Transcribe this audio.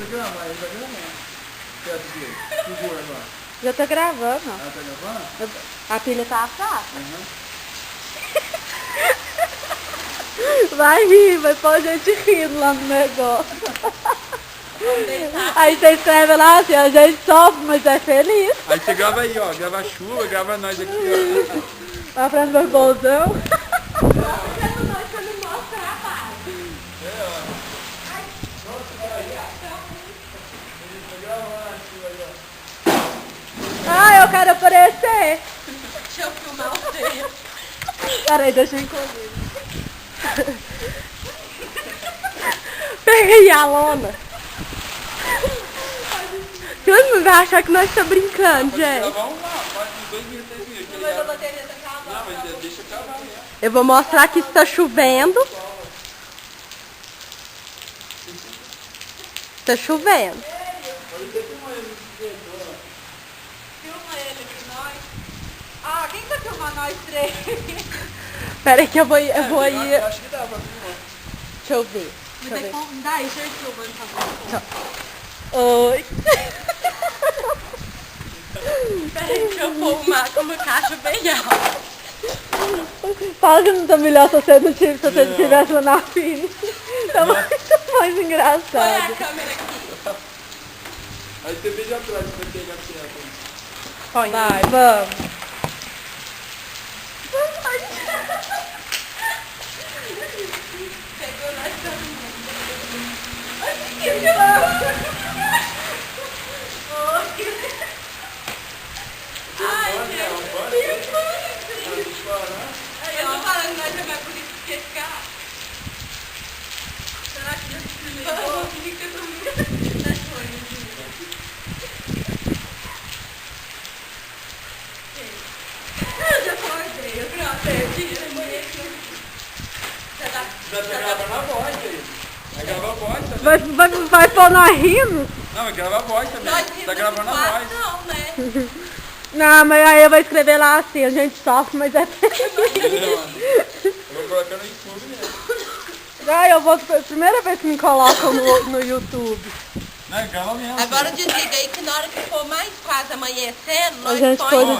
gravar, ele tá gravando. Perto dele. Segura agora. Já tô gravando. Ah, tá gravando? A pilha tá fraca. Uhum. Vai rir, vai pôr a gente rindo lá no negócio. Aí você escreve lá assim, a gente sofre, mas é feliz. Aí você grava aí, ó. Grava a chuva, grava nós aqui, ó. Lá pra meu bolsão. Ah, eu quero aparecer. Deixa eu filmar você. Peraí, deixa eu encolher. Peguei a lona. Todo mundo vai achar que nós estamos brincando, Pode gente. gravar um lá, pode uns 2 minutos, 3 minutos. Mas a bateria tá acabando. Não, mas deixa eu gravar mesmo. Eu vou mostrar que está chovendo. Está chovendo. Filma ele aqui, nós. Ah, quem tá filmando nós três? Peraí que eu vou ir. Eu acho que dá pra filmar. Deixa eu ver. Me dá aí, deixa eu filmando, por favor. Oi. Peraí, deixa eu filmar como caixa bem alto. Fala que não tá melhor se você não tivesse lá na fila. Tá muito mais Põe a engraçado. câmera aqui. Aí você veja atrás pra pegar certo. Vai, vamos. Pegou nós todo mundo. Ai, gente. Eu tô falando que nós já vai por isso que ficar. Será que Deus primeiro? Fica comigo. Eu já acordei, eu perdi. Já tá. Já tá gravando a voz aí. Vai gravar a voz também. Vai pôr nós rindo? Não, vai gravar a voz também. Nós Tá gravando a voz. não, né? Não, mas aí eu vou escrever lá assim, a gente sofre, mas é feliz. Entendeu, mano? Eu vou colocar no YouTube mesmo. Ai, eu vou, primeira vez que me colocam no YouTube. Não, grava mesmo. Agora desliga aí que na hora que for mais quase amanhecendo, A nós gente põe. pode